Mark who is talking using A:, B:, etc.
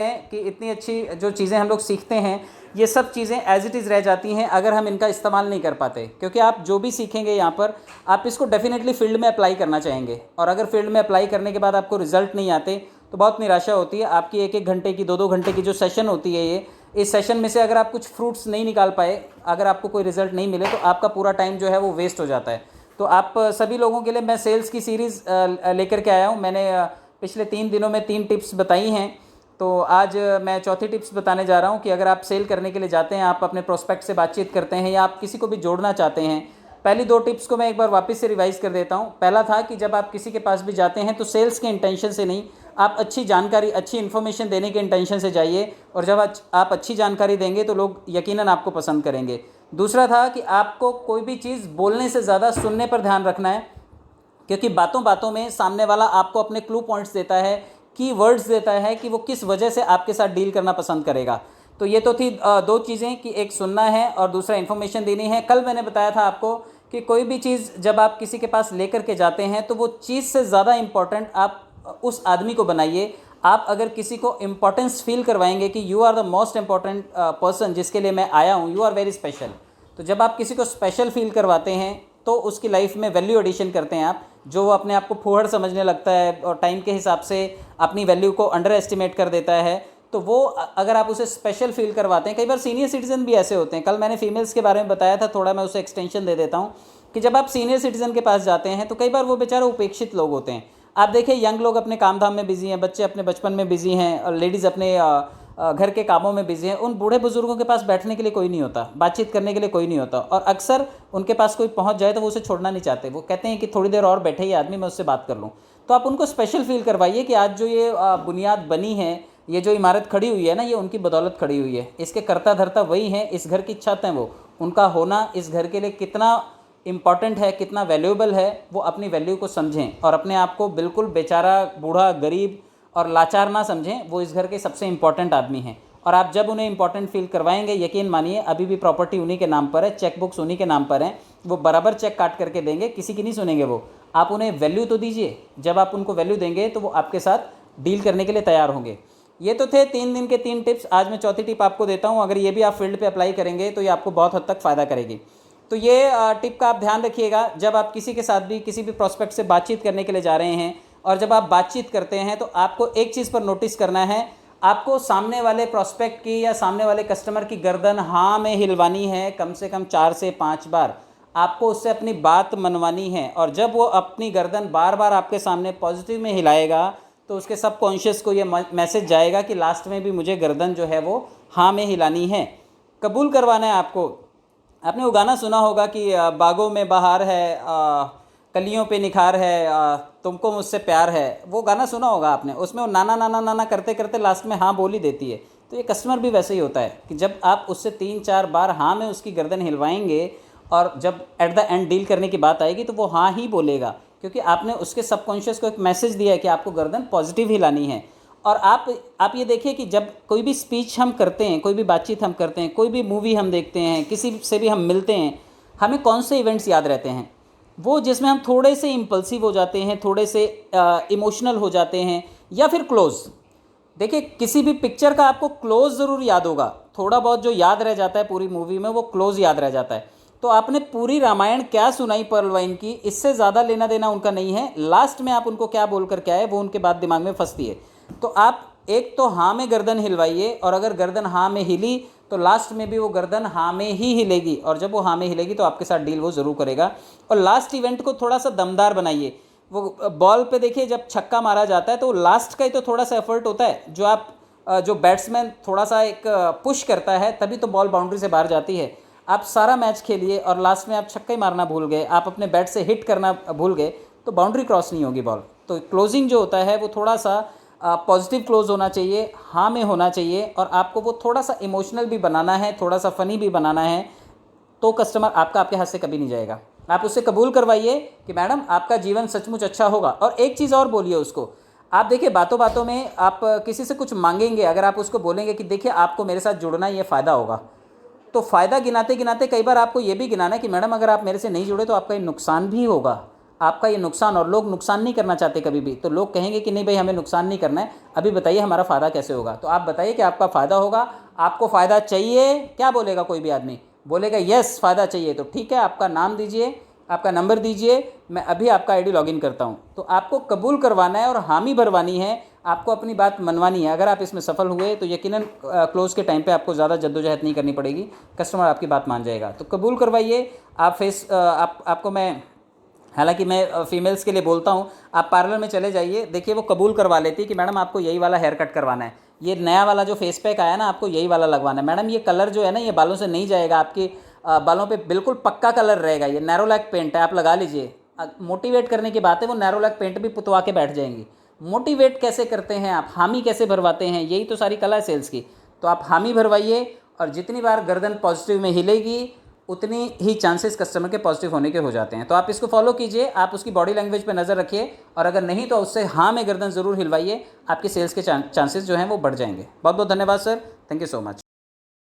A: हैं कि इतनी अच्छी जो चीज़ें हम लोग सीखते हैं, ये सब चीज़ें एज़ इट इज़ रह जाती हैं अगर हम इनका इस्तेमाल नहीं कर पाते। क्योंकि आप जो भी सीखेंगे यहाँ पर, आप इसको डेफिनेटली फील्ड में अप्लाई करना चाहेंगे, और अगर फील्ड में अप्लाई करने के बाद आपको रिजल्ट नहीं आते तो बहुत निराशा होती है। आपकी एक एक घंटे की, दो दो घंटे की जो सेशन होती है, ये इस सेशन में से अगर आप कुछ फ्रूट्स नहीं निकाल पाए, अगर आपको कोई रिजल्ट नहीं मिले, तो आपका पूरा टाइम जो है वो वेस्ट हो जाता है। तो आप सभी लोगों के लिए मैं सेल्स की सीरीज़ लेकर के आया हूँ। मैंने पिछले 3 दिनों में 3 टिप्स बताई हैं, तो आज मैं चौथी टिप्स बताने जा रहा हूँ कि अगर आप सेल करने के लिए जाते हैं, आप अपने प्रोस्पेक्ट से बातचीत करते हैं या आप किसी को भी जोड़ना चाहते हैं। पहली 2 टिप्स को मैं एक बार वापस से रिवाइज कर देता हूँ। पहला था कि जब आप किसी के पास भी जाते हैं तो सेल्स के इंटेंशन से नहीं, आप अच्छी जानकारी, अच्छी इन्फॉर्मेशन देने के इंटेंशन से जाइए, और जब आप अच्छी जानकारी देंगे तो लोग यकीनन आपको पसंद करेंगे। दूसरा था कि आपको कोई भी चीज़ बोलने से ज़्यादा सुनने पर ध्यान रखना है, क्योंकि बातों बातों में सामने वाला आपको अपने क्लू पॉइंट्स देता है, की वर्ड्स देता है कि वो किस वजह से आपके साथ डील करना पसंद करेगा। तो ये तो थी 2 चीज़ें कि एक सुनना है और दूसरा इन्फॉर्मेशन देनी है। कल मैंने बताया था आपको कि कोई भी चीज़ जब आप किसी के पास लेकर के जाते हैं तो वो चीज़ से ज़्यादा इम्पॉर्टेंट आप उस आदमी को बनाइए। आप अगर किसी को इम्पोर्टेंस फील करवाएंगे कि you are the most important person जिसके लिए मैं आया हूँ, यू आर वेरी स्पेशल, तो जब आप किसी को स्पेशल फील करवाते हैं तो उसकी लाइफ में वैल्यू एडिशन करते हैं आप। जो वो अपने आप को फूहड़ समझने लगता है और टाइम के हिसाब से अपनी वैल्यू को अंडर एस्टिमेट कर देता है, तो वो अगर आप उसे स्पेशल फील करवाते हैं, कई बार सीनियर सिटीज़न भी ऐसे होते हैं। कल मैंने फीमेल्स के बारे में बताया था, थोड़ा मैं उसे एक्सटेंशन दे देता हूँ कि जब आप सीनियर सिटीज़न के पास जाते हैं तो कई बार वो बेचारे उपेक्षित लोग होते हैं। आप देखिए, यंग लोग अपने काम धाम में बिजी हैं, बच्चे अपने बचपन में बिजी हैं, और लेडीज़ अपने घर के कामों में बिजी हैं। उन बूढ़े बुजुर्गों के पास बैठने के लिए कोई नहीं होता, बातचीत करने के लिए कोई नहीं होता, और अक्सर उनके पास कोई पहुंच जाए तो वो उसे छोड़ना नहीं चाहते। वो कहते हैं कि थोड़ी देर और बैठे ये आदमी, मैं उससे बात कर लूँ। तो आप उनको स्पेशल फील करवाइए कि आज जो ये बुनियाद बनी है, ये जो इमारत खड़ी हुई है ना, ये उनकी बदौलत खड़ी हुई है। इसके कर्ता धर्ता वही हैं, इस घर की छत हैं वो। उनका होना इस घर के लिए कितना इम्पॉर्टेंट है, कितना वैल्यूएबल है, वो अपनी वैल्यू को समझें और अपने आप को बिल्कुल बेचारा, बूढ़ा, गरीब और लाचार ना समझें। वो इस घर के सबसे इम्पॉर्टेंट आदमी हैं, और आप जब उन्हें इंपॉर्टेंट फील करवाएंगे, यकीन मानिए अभी भी प्रॉपर्टी उन्हीं के नाम पर है, चेक बुक्स उन्हीं के नाम पर हैं, वो बराबर चेक काट करके देंगे, किसी की नहीं सुनेंगे वो। आप उन्हें वैल्यू तो दीजिए। जब आप उनको वैल्यू देंगे तो वो आपके साथ डील करने के लिए तैयार होंगे। ये तो थे 3 दिन के 3 टिप्स। आज मैं चौथी टिप आपको देता हूँ। अगर ये भी आप फील्ड पे अप्लाई करेंगे तो ये आपको बहुत हद तक फ़ायदा करेगी। तो ये टिप का आप ध्यान रखिएगा, जब आप किसी के साथ भी किसी भी प्रोस्पेक्ट से बातचीत करने के लिए जा रहे हैं, और जब आप बातचीत करते हैं तो आपको एक चीज़ पर नोटिस करना है, आपको सामने वाले प्रोस्पेक्ट की या सामने वाले कस्टमर की गर्दन हाँ में हिलवानी है कम से कम 4 से 5 बार। आपको उससे अपनी बात मनवानी है, और जब वो अपनी गर्दन बार बार आपके सामने पॉजिटिव में हिलाएगा तो उसके सबकॉन्शियस को ये मैसेज जाएगा कि लास्ट में भी मुझे गर्दन जो है वो हाँ में हिलानी है, कबूल करवाना है आपको। आपने वो गाना सुना होगा कि बागों में बहार है, कलियों पे निखार है, तुमको मुझसे प्यार है। वो गाना सुना होगा आपने। उसमें वो नाना नाना नाना करते करते लास्ट में हाँ बोल ही देती है। तो ये कस्टमर भी वैसे ही होता है कि जब आप उससे 3-4 बार हाँ में उसकी गर्दन हिलवाएंगे, और जब एट द एंड डील करने की बात आएगी तो वो हाँ ही बोलेगा, क्योंकि आपने उसके सबकॉन्शियस को एक मैसेज दिया है कि आपको गर्दन पॉजिटिव हिलानी है। और आप ये देखिए कि जब कोई भी स्पीच हम करते हैं, कोई भी बातचीत हम करते हैं, कोई भी मूवी हम देखते हैं, किसी से भी हम मिलते हैं, हमें कौन से इवेंट्स याद रहते हैं? वो जिसमें हम थोड़े से इम्पल्सिव हो जाते हैं, थोड़े से इमोशनल हो जाते हैं, या फिर क्लोज़। देखिए, किसी भी पिक्चर का आपको क्लोज़ ज़रूर याद होगा, थोड़ा बहुत जो याद रह जाता है पूरी मूवी में वो क्लोज़ याद रह जाता है। तो आपने पूरी रामायण क्या सुनाई पर्ल वाइन की, इससे ज़्यादा लेना देना उनका नहीं है। लास्ट में आप उनको क्या बोल कर के आए वो उनके बाद दिमाग में फंसती है। तो आप एक तो हाँ में गर्दन हिलवाइए, और अगर गर्दन हाँ में हिली तो लास्ट में भी वो गर्दन हाँ में ही हिलेगी, और जब वो हाँ में हिलेगी तो आपके साथ डील वो ज़रूर करेगा। और लास्ट इवेंट को थोड़ा सा दमदार बनाइए। वो बॉल पे देखिए, जब छक्का मारा जाता है तो लास्ट का ही तो थोड़ा सा एफर्ट होता है, जो बैट्समैन थोड़ा सा एक पुश करता है, तभी तो बॉल बाउंड्री से बाहर जाती है। आप सारा मैच खेलिए और लास्ट में आप छक्का ही मारना भूल गए, आप अपने बैट से हिट करना भूल गए, तो बाउंड्री क्रॉस नहीं होगी बॉल। तो क्लोजिंग जो होता है वो थोड़ा सा पॉजिटिव क्लोज होना चाहिए, हाँ में होना चाहिए, और आपको वो थोड़ा सा इमोशनल भी बनाना है, थोड़ा सा फ़नी भी बनाना है। तो कस्टमर आपका आपके हाथ से कभी नहीं जाएगा। आप उससे कबूल करवाइए कि मैडम आपका जीवन सचमुच अच्छा होगा। और एक चीज़ और बोलिए उसको। आप देखिए, बातों बातों में आप किसी से कुछ मांगेंगे, अगर आप उसको बोलेंगे कि देखिए आपको मेरे साथ जुड़ना, ये फ़ायदा होगा, तो फ़ायदा गिनाते गिनाते कई बार आपको ये भी गिनाना है कि मैडम अगर आप मेरे से नहीं जुड़े तो आपका ये नुकसान भी होगा। आपका ये नुकसान, और लोग नुकसान नहीं करना चाहते कभी भी, तो लोग कहेंगे कि नहीं भाई हमें नुकसान नहीं करना है, अभी बताइए हमारा फ़ायदा कैसे होगा। तो आप बताइए कि आपका फ़ायदा होगा, आपको फ़ायदा चाहिए, क्या बोलेगा कोई भी आदमी? बोलेगा यस फ़ायदा चाहिए। तो ठीक है, आपका नाम दीजिए, आपका नंबर दीजिए, मैं अभी आपका आईडी लॉगिन करता हूँ। तो आपको कबूल करवाना है और हामी भरवानी है, आपको अपनी बात मनवानी है। अगर आप इसमें सफल हुए तो यकीनन क्लोज़ के टाइम पे आपको ज़्यादा जद्दोजहद नहीं करनी पड़ेगी, कस्टमर आपकी बात मान जाएगा। तो कबूल करवाइए। आप आपको मैं, हालांकि मैं फीमेल्स के लिए बोलता हूँ, आप पार्लर में चले जाइए, देखिए वो कबूल करवा लेती है कि मैडम आपको यही वाला हेयर कट करवाना है, ये नया वाला जो फेस पैक आया ना आपको यही वाला लगवाना है, मैडम ये कलर जो है ना ये बालों से नहीं जाएगा, आपके बालों पे बिल्कुल पक्का कलर रहेगा, ये नैरोलैक पेंट है आप लगा लीजिए। मोटिवेट करने की बात है, वो नैरोलैक पेंट भी पुतवा के बैठ जाएंगी। मोटिवेट कैसे करते हैं आप, हामी कैसे भरवाते हैं, यही तो सारी कला है सेल्स की। तो आप हामी भरवाइए, और जितनी बार गर्दन पॉजिटिव में हिलेगी उतनी ही चांसेस कस्टमर के पॉजिटिव होने के हो जाते हैं। तो आप इसको फॉलो कीजिए, आप उसकी बॉडी लैंग्वेज पे नज़र रखिए, और अगर नहीं तो उससे हाँ में गर्दन ज़रूर हिलवाइए, आपकी सेल्स के चांसेस जो हैं वो बढ़ जाएंगे। बहुत बहुत धन्यवाद sir, thank you so much.